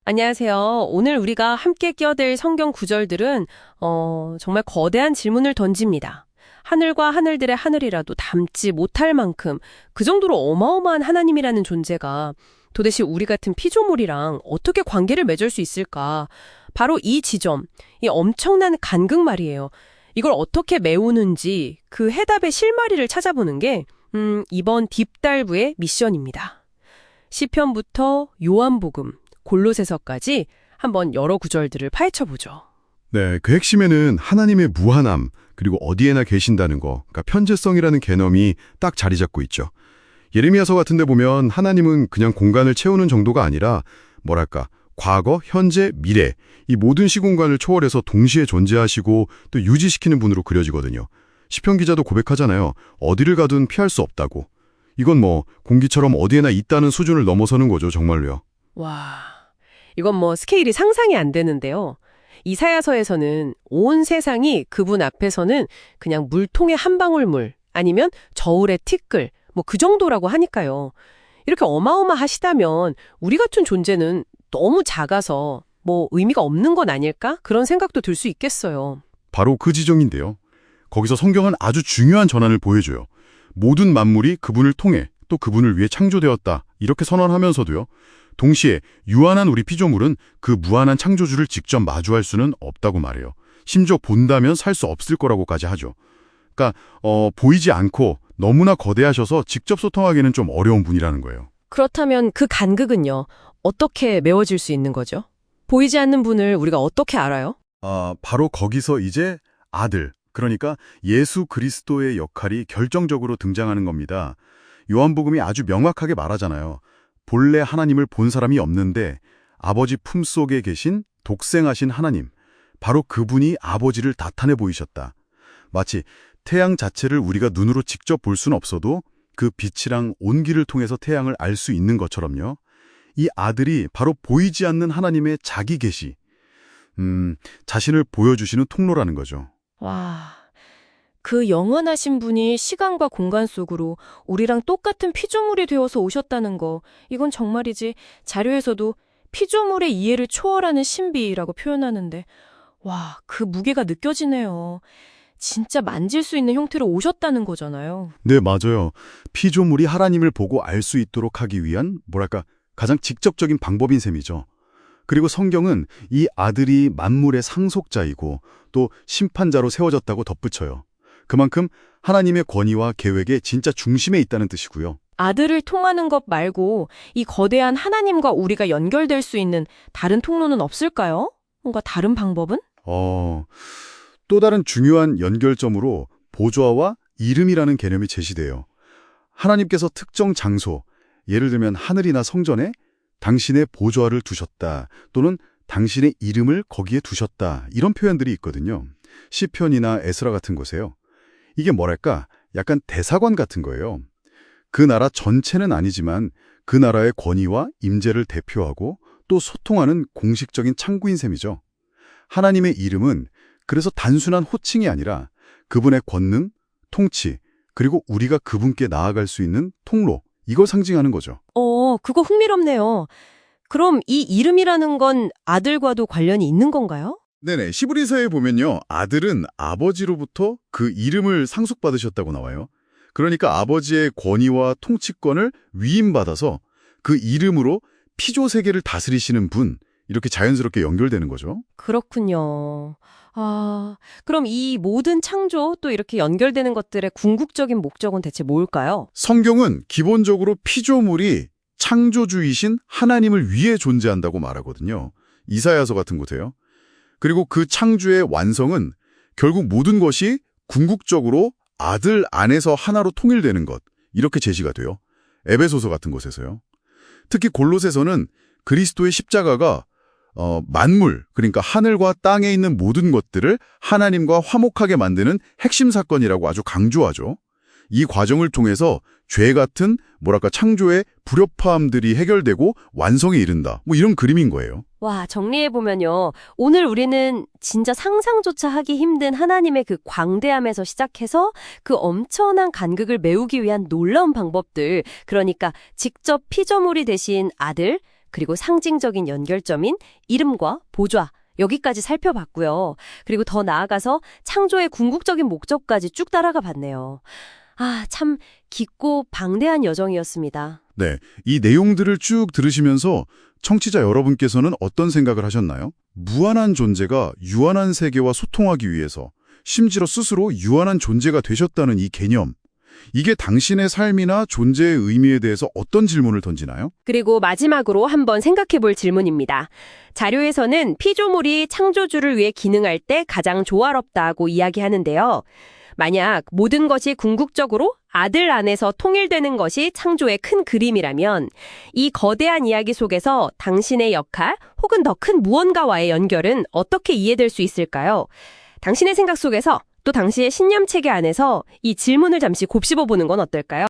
안녕하세요. 오늘 우리가 함께 껴들 성경 구절들은 정말 거대한 질문을 던집니다. 하늘과 하늘들의 하늘이라도 담지 못할 만큼 그 정도로 어마어마한 하나님이라는 존재가 도대체 우리 같은 피조물이랑 어떻게 관계를 맺을 수 있을까? 바로 이 지점, 이 엄청난 간극 말이에요. 이걸 어떻게 메우는지 그 해답의 실마리를 찾아보는 게 이번 딥다이브의 미션입니다. 시편부터 요한복음, 골로새서까지 한번 여러 구절들을 파헤쳐보죠. 네, 그 핵심에는 하나님의 무한함, 그리고 어디에나 계신다는 거, 그러니까 편재성이라는 개념이 딱 자리 잡고 있죠. 예레미야서 같은 데 보면 하나님은 그냥 공간을 채우는 정도가 아니라 뭐랄까, 과거, 현재, 미래, 이 모든 시공간을 초월해서 동시에 존재하시고 또 유지시키는 분으로 그려지거든요. 시편 기자도 고백하잖아요. 어디를 가든 피할 수 없다고. 이건 뭐 공기처럼 어디에나 있다는 수준을 넘어서는 거죠, 정말로요. 와, 이건 뭐 스케일이 상상이 안 되는데요. 이사야서에서는 온 세상이 그분 앞에서는 그냥 물통의 한 방울 물, 아니면 저울의 티끌, 뭐 그 정도라고 하니까요. 이렇게 어마어마하시다면 우리 같은 존재는 너무 작아서 뭐 의미가 없는 건 아닐까? 그런 생각도 들 수 있겠어요. 바로 그 지정인데요. 거기서 성경은 아주 중요한 전환을 보여줘요. 모든 만물이 그분을 통해 또 그분을 위해 창조되었다. 이렇게 선언하면서도요. 동시에 유한한 우리 피조물은 그 무한한 창조주를 직접 마주할 수는 없다고 말해요. 심지어 본다면 살 수 없을 거라고까지 하죠. 그러니까 보이지 않고 너무나 거대하셔서 직접 소통하기는 좀 어려운 분이라는 거예요. 그렇다면 그 간극은요, 어떻게 메워질 수 있는 거죠? 보이지 않는 분을 우리가 어떻게 알아요? 바로 거기서 이제 아들, 그러니까 예수 그리스도의 역할이 결정적으로 등장하는 겁니다. 요한복음이 아주 명확하게 말하잖아요. 본래 하나님을 본 사람이 없는데 아버지 품속에 계신 독생하신 하나님, 바로 그분이 아버지를 나타내 보이셨다. 마치 태양 자체를 우리가 눈으로 직접 볼 수는 없어도 그 빛이랑 온기를 통해서 태양을 알 수 있는 것처럼요. 이 아들이 바로 보이지 않는 하나님의 자기 계시, 자신을 보여주시는 통로라는 거죠. 와, 그 영원하신 분이 시간과 공간 속으로 우리랑 똑같은 피조물이 되어서 오셨다는 거, 이건 정말이지 자료에서도 피조물의 이해를 초월하는 신비라고 표현하는데, 와, 그 무게가 느껴지네요. 진짜 만질 수 있는 형태로 오셨다는 거잖아요. 네, 맞아요. 피조물이 하나님을 보고 알 수 있도록 하기 위한 뭐랄까 가장 직접적인 방법인 셈이죠. 그리고 성경은 이 아들이 만물의 상속자이고 또 심판자로 세워졌다고 덧붙여요. 그만큼 하나님의 권위와 계획의 진짜 중심에 있다는 뜻이고요. 아들을 통하는 것 말고 이 거대한 하나님과 우리가 연결될 수 있는 다른 통로는 없을까요? 뭔가 다른 방법은? 또 다른 중요한 연결점으로 보좌와 이름이라는 개념이 제시돼요. 하나님께서 특정 장소, 예를 들면 하늘이나 성전에 당신의 보좌를 두셨다 또는 당신의 이름을 거기에 두셨다 이런 표현들이 있거든요. 시편이나 에스라 같은 곳에요. 이게 뭐랄까 약간 대사관 같은 거예요. 그 나라 전체는 아니지만 그 나라의 권위와 임재를 대표하고 또 소통하는 공식적인 창구인 셈이죠. 하나님의 이름은 그래서 단순한 호칭이 아니라 그분의 권능, 통치, 그리고 우리가 그분께 나아갈 수 있는 통로, 이걸 상징하는 거죠. 그거 흥미롭네요. 그럼 이 이름이라는 건 아들과도 관련이 있는 건가요? 네네. 시브리서에 보면요. 아들은 아버지로부터 그 이름을 상속받으셨다고 나와요. 그러니까 아버지의 권위와 통치권을 위임받아서 그 이름으로 피조 세계를 다스리시는 분, 이렇게 자연스럽게 연결되는 거죠. 그렇군요. 그럼 이 모든 창조 또 이렇게 연결되는 것들의 궁극적인 목적은 대체 뭘까요? 성경은 기본적으로 피조물이 창조주이신 하나님을 위해 존재한다고 말하거든요. 이사야서 같은 곳에요. 그리고 그 창조의 완성은 결국 모든 것이 궁극적으로 아들 안에서 하나로 통일되는 것, 이렇게 제시가 돼요. 에베소서 같은 곳에서요. 특히 골로새서는 그리스도의 십자가가 만물, 그러니까 하늘과 땅에 있는 모든 것들을 하나님과 화목하게 만드는 핵심 사건이라고 아주 강조하죠. 이 과정을 통해서 죄 같은 창조의 불협화음들이 해결되고 완성에 이른다. 뭐 이런 그림인 거예요. 와, 정리해보면요. 오늘 우리는 진짜 상상조차 하기 힘든 하나님의 그 광대함에서 시작해서 그 엄청난 간극을 메우기 위한 놀라운 방법들, 그러니까 직접 피조물이 되신 아들, 그리고 상징적인 연결점인 이름과 보좌, 여기까지 살펴봤고요. 그리고 더 나아가서 창조의 궁극적인 목적까지 쭉 따라가 봤네요. 아, 참 깊고 방대한 여정이었습니다. 네, 이 내용들을 쭉 들으시면서 청취자 여러분께서는 어떤 생각을 하셨나요? 무한한 존재가 유한한 세계와 소통하기 위해서 심지어 스스로 유한한 존재가 되셨다는 이 개념. 이게 당신의 삶이나 존재의 의미에 대해서 어떤 질문을 던지나요? 그리고 마지막으로 한번 생각해 볼 질문입니다. 자료에서는 피조물이 창조주를 위해 기능할 때 가장 조화롭다고 이야기하는데요. 만약 모든 것이 궁극적으로 아들 안에서 통일되는 것이 창조의 큰 그림이라면 이 거대한 이야기 속에서 당신의 역할 혹은 더 큰 무언가와의 연결은 어떻게 이해될 수 있을까요? 당신의 생각 속에서 또 당시의 신념 체계 안에서 이 질문을 잠시 곱씹어 보는 건 어떨까요?